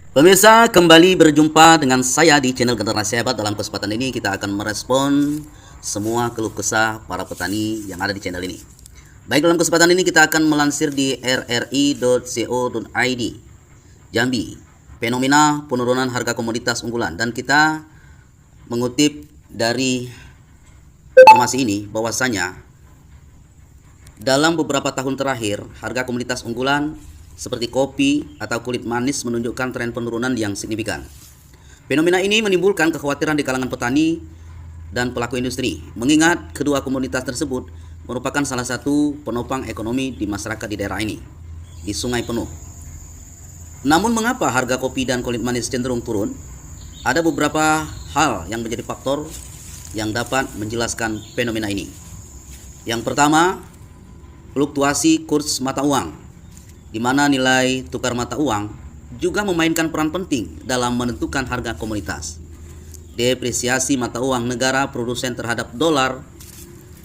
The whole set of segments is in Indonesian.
Pemirsa, kembali berjumpa dengan saya di channel Generasi Hebat. Dalam kesempatan ini kita akan merespon semua keluh kesah para petani yang ada di channel ini. Baik, dalam kesempatan ini kita akan melansir di rri.co.id Jambi, fenomena penurunan harga komoditas unggulan, dan kita mengutip dari informasi ini bahwasanya dalam beberapa tahun terakhir harga komoditas unggulan seperti kopi atau kulit manis menunjukkan tren penurunan yang signifikan. Fenomena ini menimbulkan kekhawatiran di kalangan petani dan pelaku industri, mengingat kedua komoditas tersebut merupakan salah satu penopang ekonomi di masyarakat di daerah ini, di Sungai Penuh. Namun mengapa harga kopi dan kulit manis cenderung turun? Ada beberapa hal yang menjadi faktor yang dapat menjelaskan fenomena ini. Yang pertama, fluktuasi kurs mata uang, di mana nilai tukar mata uang juga memainkan peran penting dalam menentukan harga komoditas. Depresiasi mata uang negara produsen terhadap dolar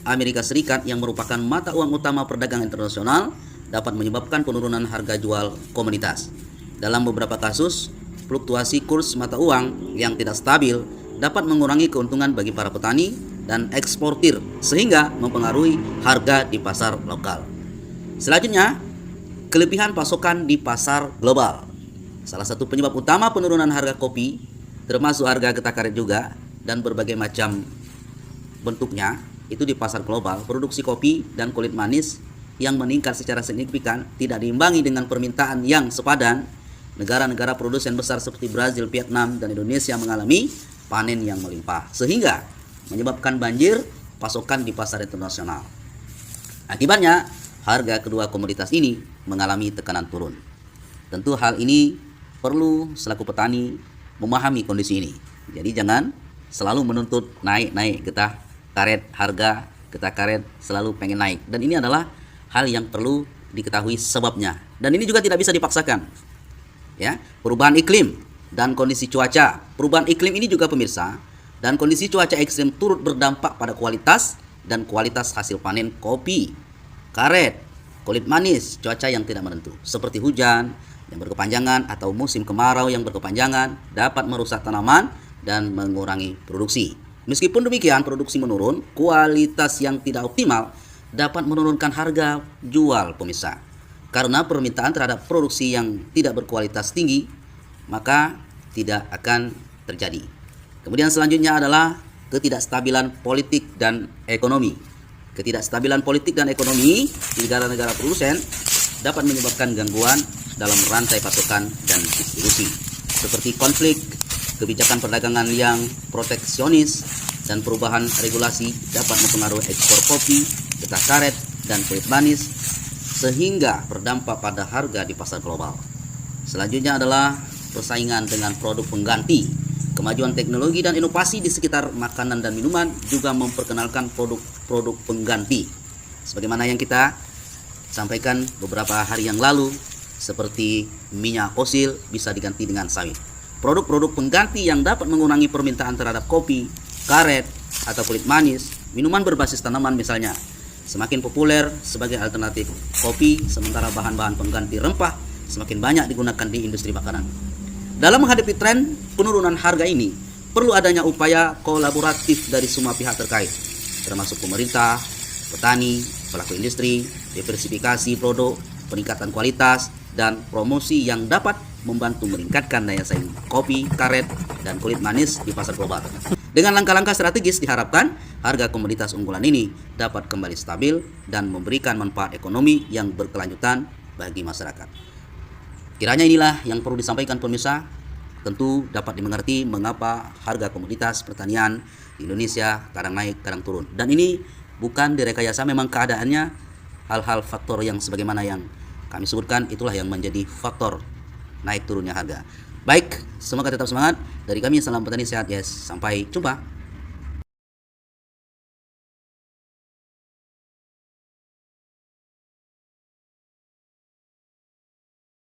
Amerika Serikat yang merupakan mata uang utama perdagangan internasional dapat menyebabkan penurunan harga jual komoditas. Dalam beberapa kasus, fluktuasi kurs mata uang yang tidak stabil dapat mengurangi keuntungan bagi para petani dan eksportir sehingga mempengaruhi harga di pasar lokal. Selanjutnya, kelebihan pasokan di pasar global. Salah satu penyebab utama penurunan harga kopi, termasuk harga getah karet juga, dan berbagai macam bentuknya, itu di pasar global. Produksi kopi dan kulit manis yang meningkat secara signifikan tidak diimbangi dengan permintaan yang sepadan. Negara-negara produsen besar seperti Brazil, Vietnam, dan Indonesia mengalami panen yang melimpah, sehingga menyebabkan banjir pasokan di pasar internasional. Akibatnya, harga kedua komoditas ini mengalami tekanan turun. Tentu hal ini perlu selaku petani memahami kondisi ini. Jadi jangan selalu menuntut naik getah karet, harga getah karet selalu pengen naik. Dan ini adalah hal yang perlu diketahui sebabnya. Dan ini juga tidak bisa dipaksakan. Ya, perubahan iklim dan kondisi cuaca. Perubahan iklim ini juga pemirsa, dan kondisi cuaca ekstrim turut berdampak pada kualitas dan kualitas hasil panen kopi, karet, kulit manis. Cuaca yang tidak menentu seperti hujan yang berkepanjangan atau musim kemarau yang berkepanjangan dapat merusak tanaman dan mengurangi produksi. Meskipun demikian, produksi menurun, kualitas yang tidak optimal dapat menurunkan harga jual pemirsa. Karena permintaan terhadap produksi yang tidak berkualitas tinggi, maka tidak akan terjadi. Kemudian selanjutnya adalah ketidakstabilan politik dan ekonomi. Ketidakstabilan politik dan ekonomi di negara-negara produsen dapat menyebabkan gangguan dalam rantai pasokan dan distribusi, seperti konflik, kebijakan perdagangan yang proteksionis, dan perubahan regulasi dapat mempengaruhi ekspor kopi, getah karet, dan kulit manis, sehingga berdampak pada harga di pasar global. Selanjutnya adalah persaingan dengan produk pengganti. Kemajuan teknologi dan inovasi di sekitar makanan dan minuman juga memperkenalkan produk-produk pengganti. Sebagaimana yang kita sampaikan beberapa hari yang lalu, seperti minyak fosil bisa diganti dengan sawit. Produk-produk pengganti yang dapat mengurangi permintaan terhadap kopi, karet, atau kulit manis, minuman berbasis tanaman misalnya, semakin populer sebagai alternatif kopi, sementara bahan-bahan pengganti rempah semakin banyak digunakan di industri makanan. Dalam menghadapi tren penurunan harga ini, perlu adanya upaya kolaboratif dari semua pihak terkait, termasuk pemerintah, petani, pelaku industri, diversifikasi produk, peningkatan kualitas, dan promosi yang dapat membantu meningkatkan daya saing kopi, karet, dan kulit manis di pasar global. Dengan langkah-langkah strategis diharapkan harga komoditas unggulan ini dapat kembali stabil dan memberikan manfaat ekonomi yang berkelanjutan bagi masyarakat. Kiranya inilah yang perlu disampaikan pemirsa. Tentu dapat dimengerti mengapa harga komoditas pertanian di Indonesia kadang naik, kadang turun. Dan ini bukan direkayasa, memang keadaannya hal-hal faktor yang sebagaimana yang kami sebutkan itulah yang menjadi faktor naik turunnya harga. Baik, semoga tetap semangat. Dari kami salam petani sehat, yes. Sampai jumpa.